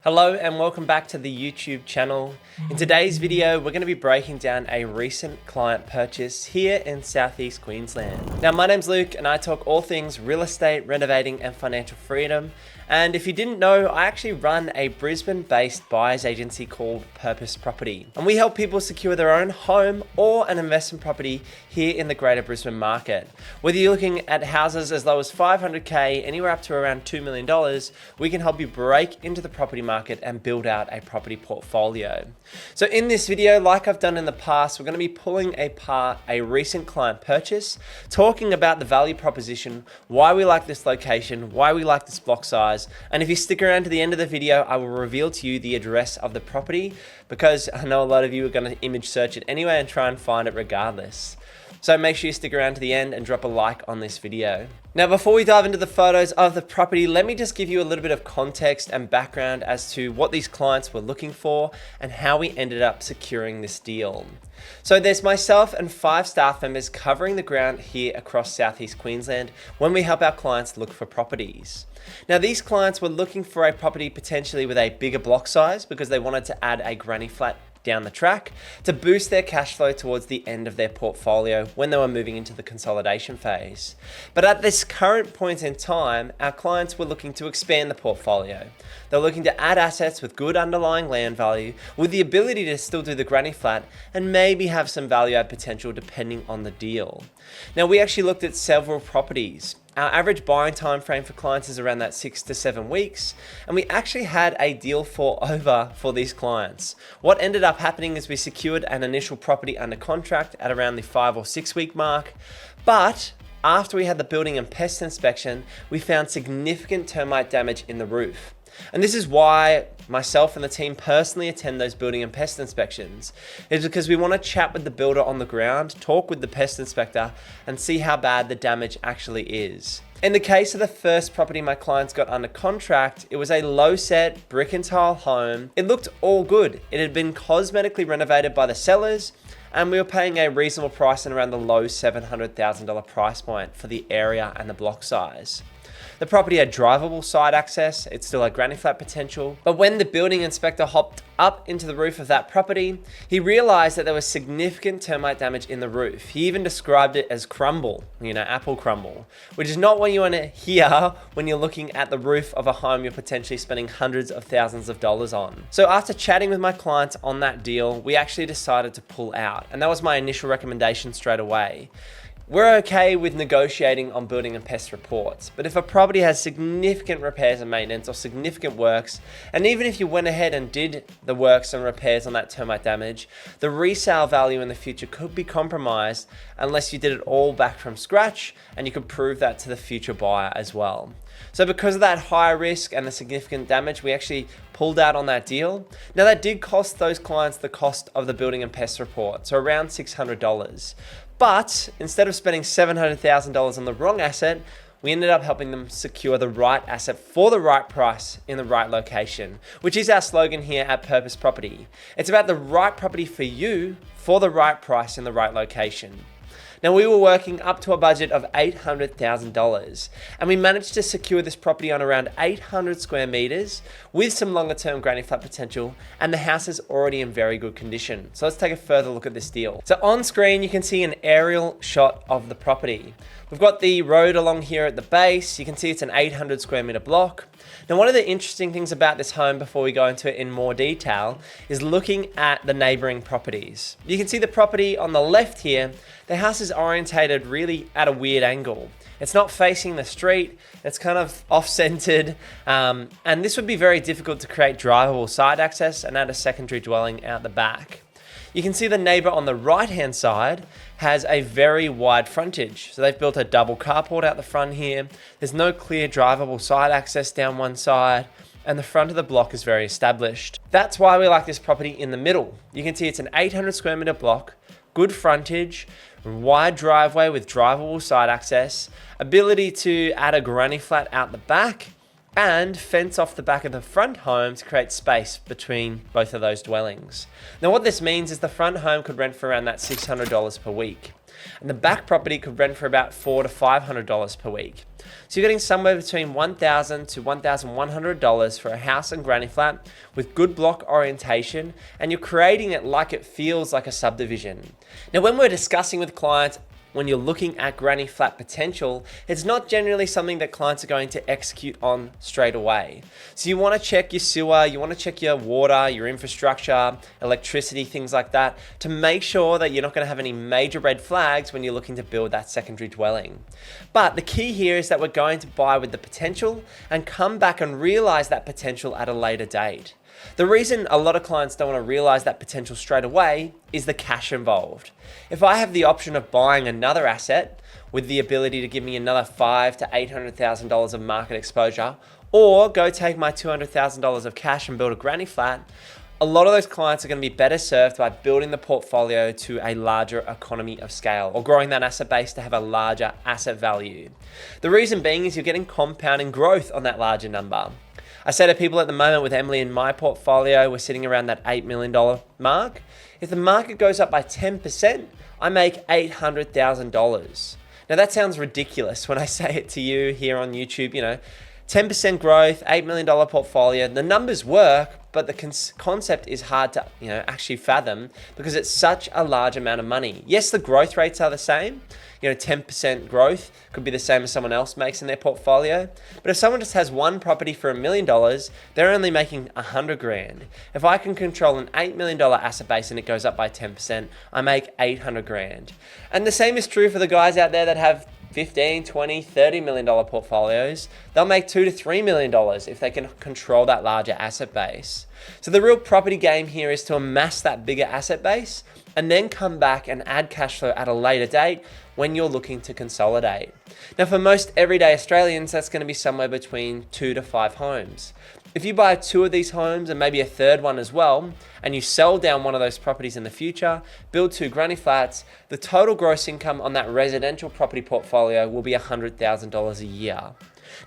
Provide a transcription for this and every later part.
Hello and welcome back to the YouTube channel. In today's video, we're going to be breaking down a recent client purchase here in Southeast Queensland. Now, my name's Luke and I talk all things real estate, renovating and financial freedom. And if you didn't know, I actually run a Brisbane-based buyers agency called Purpose Property. And we help people secure their own home or an investment property here in the greater Brisbane market. Whether you're looking at houses as low as $500K, anywhere up to around $2 million, we can help you break into the property market and build out a property portfolio. So in this video, like I've done in the past, we're going to be pulling apart a recent client purchase, talking about the value proposition, why we like this location, why we like this block size. And if you stick around to the end of the video, I will reveal to you the address of the property because I know a lot of you are going to image search it anyway and try and find it regardless. So make sure you stick around to the end and drop a like on this video. Now, before we dive into the photos of the property, let me just give you a little bit of context and background as to what these clients were looking for and how we ended up securing this deal. So there's myself and 5 staff members covering the ground here across Southeast Queensland when we help our clients look for properties. Now, these clients were looking for a property potentially with a bigger block size because they wanted to add a granny flat down the track to boost their cash flow towards the end of their portfolio when they were moving into the consolidation phase. But at this current point in time, our clients were looking to expand the portfolio. They're looking to add assets with good underlying land value with the ability to still do the granny flat and maybe have some value add potential depending on the deal. Now, we actually looked at several properties. Our average buying time frame for clients is around that 6 to 7 weeks, and we actually had a deal for these clients. What ended up happening is we secured an initial property under contract at around the 5 or 6 week mark, but after we had the building and pest inspection, we found significant termite damage in the roof. And this is why myself and the team personally attend those building and pest inspections. It's because we want to chat with the builder on the ground, talk with the pest inspector, and see how bad the damage actually is. In the case of the first property my clients got under contract, it was a low set brick and tile home. It looked all good. It had been cosmetically renovated by the sellers, and we were paying a reasonable price in around the low $700,000 price point for the area and the block size. The property had drivable side access, it still had granny flat potential, but when the building inspector hopped up into the roof of that property, he realized that there was significant termite damage in the roof. He even described it as crumble, apple crumble, which is not what you want to hear when you're looking at the roof of a home you're potentially spending hundreds of thousands of dollars on. So after chatting with my clients on that deal, we actually decided to pull out, and that was my initial recommendation straight away. We're okay with negotiating on building and pest reports, but if a property has significant repairs and maintenance or significant works, and even if you went ahead and did the works and repairs on that termite damage, the resale value in the future could be compromised unless you did it all back from scratch and you could prove that to the future buyer as well. So because of that high risk and the significant damage, we actually pulled out on that deal. Now, that did cost those clients the cost of the building and pest report, so around $600. But instead of spending $700,000 on the wrong asset, we ended up helping them secure the right asset for the right price in the right location, which is our slogan here at Purpose Property. It's about the right property for you for the right price in the right location. Now, we were working up to a budget of $800,000, and we managed to secure this property on around 800 square meters with some longer term granny flat potential, and the house is already in very good condition. So let's take a further look at this deal. So on screen, you can see an aerial shot of the property. We've got the road along here at the base. You can see it's an 800 square meter block. Now, one of the interesting things about this home before we go into it in more detail is looking at the neighboring properties. You can see the property on the left here. The house is orientated really at a weird angle. It's not facing the street, it's kind of off-centered, and this would be very difficult to create drivable side access and add a secondary dwelling out the back. You can see the neighbor on the right-hand side has a very wide frontage. So they've built a double carport out the front here. There's no clear drivable side access down one side, and the front of the block is very established. That's why we like this property in the middle. You can see it's an 800 square meter block, good frontage, wide driveway with drivable side access, ability to add a granny flat out the back, and fence off the back of the front home to create space between both of those dwellings. Now what this means is the front home could rent for around that $600 per week, and the back property could rent for about $400 to $500 per week. So you're getting somewhere between $1,000 to $1,100 for a house and granny flat with good block orientation, and you're creating it like it feels like a subdivision. Now when we're discussing with clients, when you're looking at granny flat potential, it's not generally something that clients are going to execute on straight away. So you want to check your sewer, you want to check your water, your infrastructure, electricity, things like that, to make sure that you're not going to have any major red flags when you're looking to build that secondary dwelling. But the key here is that we're going to buy with the potential and come back and realize that potential at a later date. The reason a lot of clients don't want to realize that potential straight away is the cash involved. If I have the option of buying another asset with the ability to give me another $500,000 to $800,000 of market exposure, or go take my $200,000 of cash and build a granny flat, a lot of those clients are going to be better served by building the portfolio to a larger economy of scale, or growing that asset base to have a larger asset value. The reason being is you're getting compounding growth on that larger number. I say to people at the moment with Emily in my portfolio, we're sitting around that $8 million mark. If the market goes up by 10%, I make $800,000. Now that sounds ridiculous when I say it to you here on YouTube, 10% growth, $8 million portfolio. The numbers work, but the concept is hard to actually fathom because it's such a large amount of money. Yes, the growth rates are the same. 10% growth could be the same as someone else makes in their portfolio. But if someone just has one property for $1 million, they're only making $100,000. If I can control an $8 million asset base and it goes up by 10%, I make $800,000. And the same is true for the guys out there that have 15, 20, $30 million portfolios. They'll make $2 to $3 million if they can control that larger asset base. So the real property game here is to amass that bigger asset base and then come back and add cash flow at a later date when you're looking to consolidate. Now for most everyday Australians, that's going to be somewhere between 2 to 5 homes. If you buy 2 of these homes and maybe a third one as well, and you sell down one of those properties in the future, build 2 granny flats, the total gross income on that residential property portfolio will be $100,000 a year.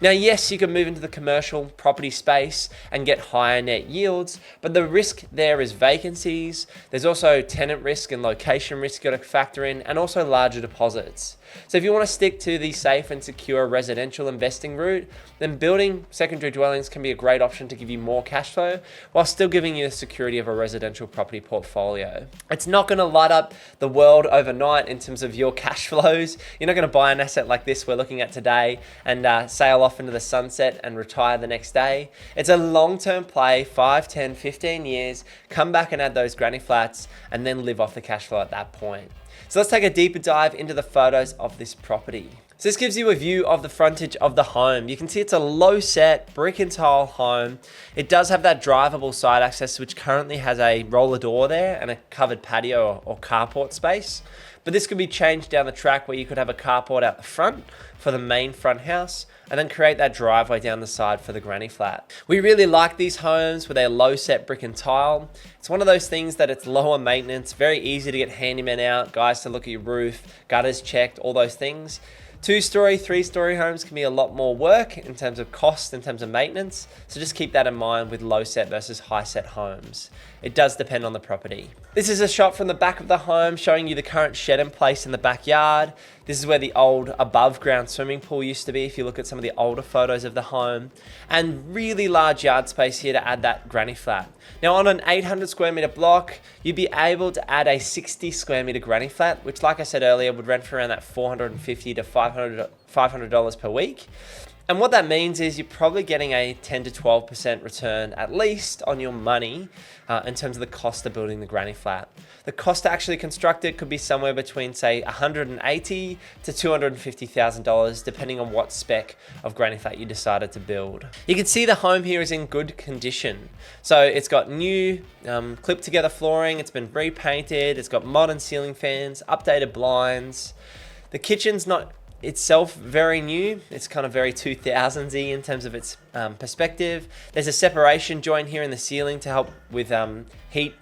Now, yes, you can move into the commercial property space and get higher net yields, but the risk there is vacancies. There's also tenant risk and location risk you got to factor in, and also larger deposits. So if you want to stick to the safe and secure residential investing route, then building secondary dwellings can be a great option to give you more cash flow while still giving you the security of a residential property portfolio. It's not going to light up the world overnight in terms of your cash flows. You're not going to buy an asset like this we're looking at today and sail off into the sunset and retire the next day. It's a long-term play, 5, 10, 15 years, come back and add those granny flats and then live off the cash flow at that point. So let's take a deeper dive into the photos of this property. So this gives you a view of the frontage of the home. You can see it's a low set brick and tile home. It does have that drivable side access, which currently has a roller door there and a covered patio or carport space. But this could be changed down the track where you could have a carport out the front for the main front house and then create that driveway down the side for the granny flat. We really like these homes with their low set brick and tile. It's one of those things that it's lower maintenance, very easy to get handymen out, guys to look at your roof, gutters checked, all those things. 2-story, 3-story homes can be a lot more work in terms of cost, in terms of maintenance. So just keep that in mind with low set versus high set homes. It does depend on the property. This is a shot from the back of the home showing you the current shed in place in the backyard. This is where the old above ground swimming pool used to be if you look at some of the older photos of the home. And really large yard space here to add that granny flat. Now on an 800 square meter block, you'd be able to add a 60 square meter granny flat, which like I said earlier would rent for around that $450 to $500 per week. And what that means is you're probably getting a 10 to 12% return at least on your money in terms of the cost of building the granny flat. The cost to actually construct it could be somewhere between say $180,000 to $250,000 depending on what spec of granny flat you decided to build. You can see the home here is in good condition. So it's got new clipped together flooring, it's been repainted, it's got modern ceiling fans, updated blinds. The kitchen's not itself very new. It's kind of very 2000s-y in terms of its perspective. There's a separation joint here in the ceiling to help with heat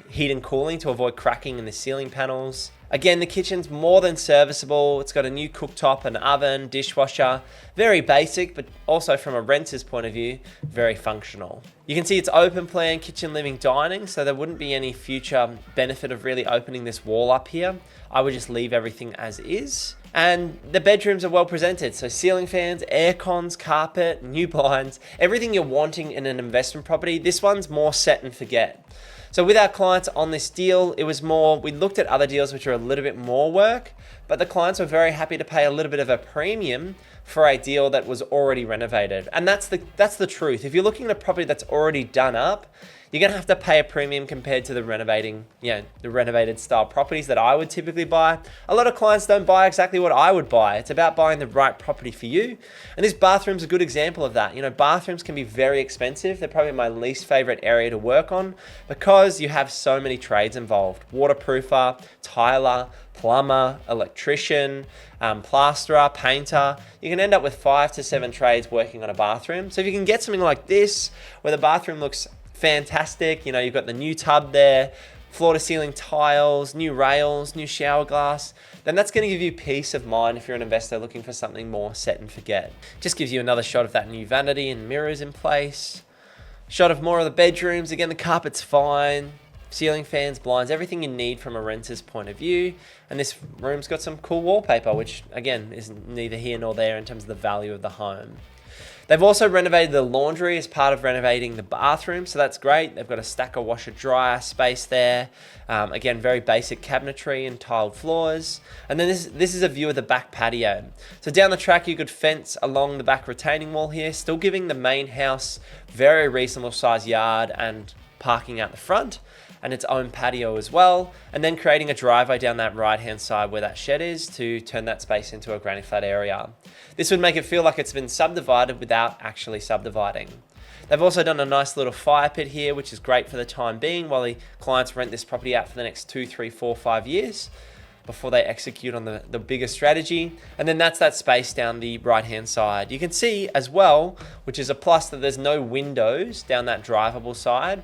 heat and cooling to avoid cracking in the ceiling panels. Again, the kitchen's more than serviceable. It's got a new cooktop, an oven, dishwasher. Very basic, but also from a renter's point of view, very functional. You can see it's open plan, kitchen, living, dining, so there wouldn't be any future benefit of really opening this wall up here. I would just leave everything as is. And the bedrooms are well presented. So ceiling fans, air cons, carpet, new blinds, everything you're wanting in an investment property. This one's more set and forget. So with our clients on this deal, it was more, we looked at other deals which are a little bit more work, but the clients were very happy to pay a little bit of a premium for a deal that was already renovated. And that's the truth. If you're looking at a property that's already done up, you're gonna have to pay a premium compared to the renovated style properties that I would typically buy. A lot of clients don't buy exactly what I would buy. It's about buying the right property for you. And this bathroom's a good example of that. Bathrooms can be very expensive. They're probably my least favorite area to work on because you have so many trades involved. Waterproofer, tiler, plumber, electrician, plasterer, painter. You can end up with 5 to 7 trades working on a bathroom. So if you can get something like this, where the bathroom looks fantastic, you've got the new tub there, floor to ceiling tiles, new rails, new shower glass, then that's going to give you peace of mind if you're an investor looking for something more set and forget. Just gives you another shot of that new vanity and mirrors in place. Shot of more of the bedrooms. Again, the carpet's fine. Ceiling fans, blinds, everything you need from a renter's point of view. And this room's got some cool wallpaper, which again is neither here nor there in terms of the value of the home. They've also renovated the laundry as part of renovating the bathroom, so that's great. They've got a stack of washer dryer space there. Again, very basic cabinetry and tiled floors. And then this is a view of the back patio. So down the track, you could fence along the back retaining wall here, still giving the main house very reasonable size yard and parking out the front, and its own patio as well, and then creating a driveway down that right hand side where that shed is to turn that space into a granny flat area. This would make it feel like it's been subdivided without actually subdividing. They've also done a nice little fire pit here, which is great for the time being while the clients rent this property out for the next 2, 3, 4, 5 years before they execute on the bigger strategy. And then that's that space down the right hand side. You can see as well, which is a plus, that there's no windows down that drivable side.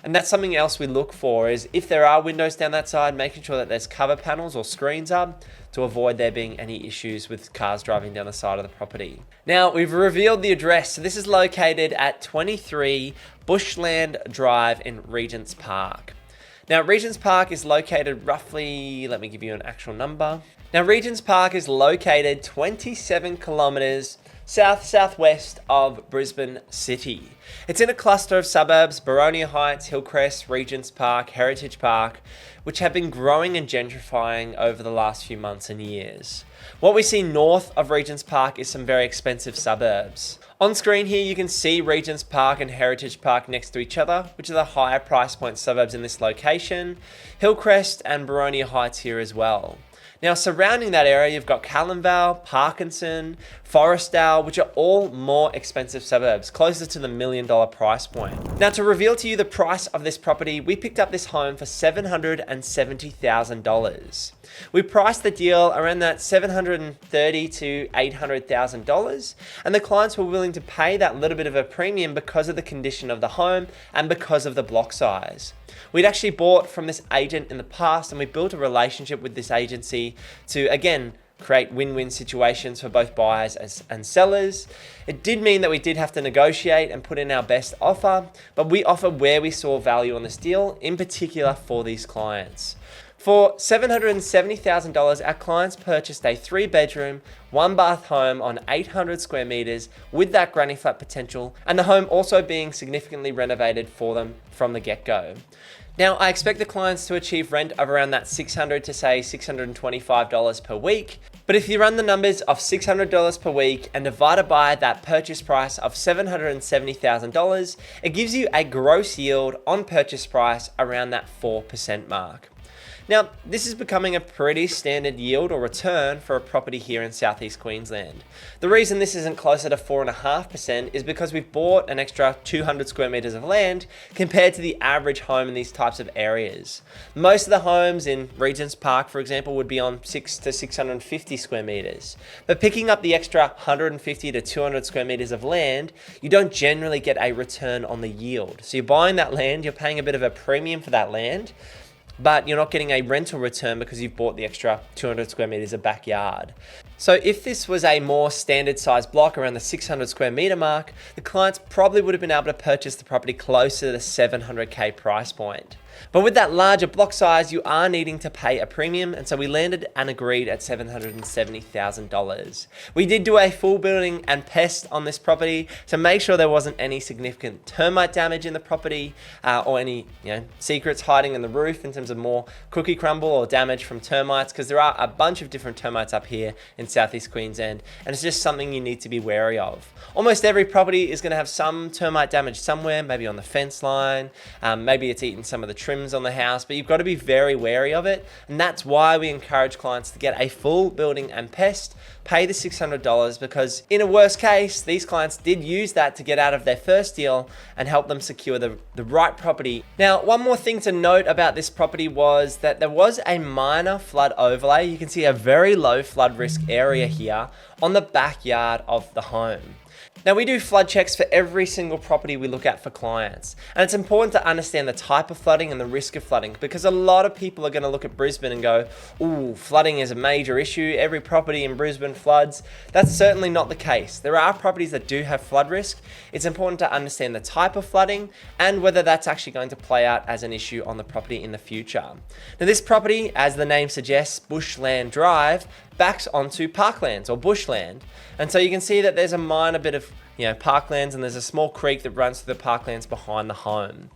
And that's something else we look for, is if there are windows down that side, making sure that there's cover panels or screens up to avoid there being any issues with cars driving down the side of the property. Now, we've revealed the address. So this is located at 23 Bushland Drive in Regent's Park. Now, Regent's Park is located roughly, let me give you an actual number. Now, Regent's Park is located 27 kilometers southwest of Brisbane City. It's in a cluster of suburbs, Boronia Heights, Hillcrest, Regent's Park, Heritage Park, which have been growing and gentrifying over the last few months and years. What we see north of Regent's Park is some very expensive suburbs. On screen here, you can see Regent's Park and Heritage Park next to each other, which are the higher price point suburbs in this location. Hillcrest and Boronia Heights here as well. Now, surrounding that area, you've got Callanvale, Parkinson, Forestdale, which are all more expensive suburbs, closer to the $1 million price point. Now, to reveal to you the price of this property, we picked up this home for $770,000. We priced the deal around that $730,000 to $800,000, and the clients were willing to pay that little bit of a premium because of the condition of the home and because of the block size. We'd actually bought from this agent in the past, and we built a relationship with this agency to, again, create win-win situations for both buyers and sellers. It did mean that we did have to negotiate and put in our best offer, but we offered where we saw value on this deal, in particular for these clients. For $770,000, our clients purchased a 3-bedroom, 1-bath home on 800 square meters with that granny flat potential, and the home also being significantly renovated for them from the get-go. Now, I expect the clients to achieve rent of around that $600 to say $625 per week. But if you run the numbers of $600 per week and divide it by that purchase price of $770,000, it gives you a gross yield on purchase price around that 4% mark. Now, this is becoming a pretty standard yield or return for a property here in Southeast Queensland. The reason this isn't closer to 4.5% is because we've bought an extra 200 square metres of land compared to the average home in these types of areas. Most of the homes in Regent's Park, for example, would be on 6 to 650 square metres. But picking up the extra 150 to 200 square metres of land, you don't generally get a return on the yield. So you're buying that land, you're paying a bit of a premium for that land, but you're not getting a rental return because you've bought the extra 200 square meters of backyard. So if this was a more standard size block around the 600 square meter mark, the clients probably would have been able to purchase the property closer to the 700K price point. But with that larger block size, you are needing to pay a premium, and so we landed and agreed at $770,000. We did do a full building and pest on this property to make sure there wasn't any significant termite damage in the property or any secrets hiding in the roof in terms of more cookie crumble or damage from termites, because there are a bunch of different termites up here in Southeast Queensland, and it's just something you need to be wary of. Almost every property is going to have some termite damage somewhere, maybe on the fence line, maybe it's eaten some of the trims on the house, but you've got to be very wary of it. And that's why we encourage clients to get a full building and pest, pay the $600, because in a worst case, these clients did use that to get out of their first deal and help them secure the right property. Now, one more thing to note about this property was that there was a minor flood overlay. You can see a very low flood risk area here on the backyard of the home. Now, we do flood checks for every single property we look at for clients, and it's important to understand the type of flooding and the risk of flooding, because a lot of people are going to look at Brisbane and go, ooh, flooding is a major issue, every property in Brisbane floods. That's certainly not the case. There are properties that do have flood risk. It's important to understand the type of flooding and whether that's actually going to play out as an issue on the property in the future. Now, this property, as the name suggests, Bushland Drive, backs onto parklands or bushland. And so you can see that there's a minor bit of parklands, and there's a small creek that runs through the parklands behind the home.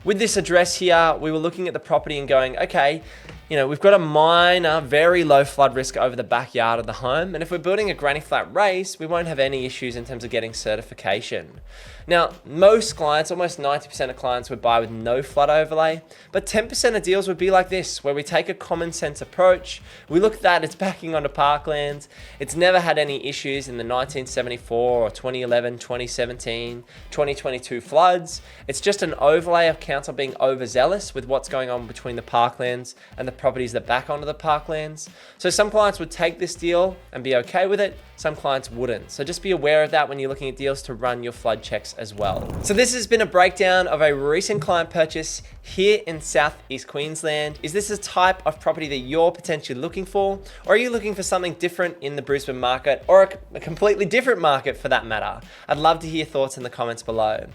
With this address here, we were looking at the property and going, okay, we've got a minor, very low flood risk over the backyard of the home. And if we're building a granny flat race, we won't have any issues in terms of getting certification. Now, most clients, almost 90% of clients would buy with no flood overlay, but 10% of deals would be like this, where we take a common sense approach. We look at that, it's backing onto parklands. It's never had any issues in the 1974 or 2011, 2017, 2022 floods. It's just an overlay of council being overzealous with what's going on between the parklands and the properties that back onto the parklands. So some clients would take this deal and be okay with it. Some clients wouldn't. So just be aware of that when you're looking at deals to run your flood checks as well. So this has been a breakdown of a recent client purchase here in Southeast Queensland. Is this a type of property that you're potentially looking for? Or are you looking for something different in the Brisbane market, or a completely different market for that matter? I'd love to hear thoughts in the comments below.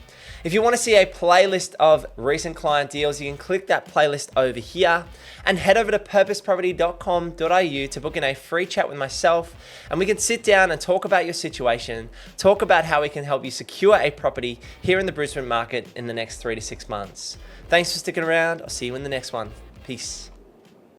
If you want to see a playlist of recent client deals, you can click that playlist over here and head over to purposeproperty.com.au to book in a free chat with myself, and we can sit down and talk about your situation, talk about how we can help you secure a property here in the Brisbane market in the next 3 to 6 months. Thanks for sticking around. I'll see you in the next one. Peace.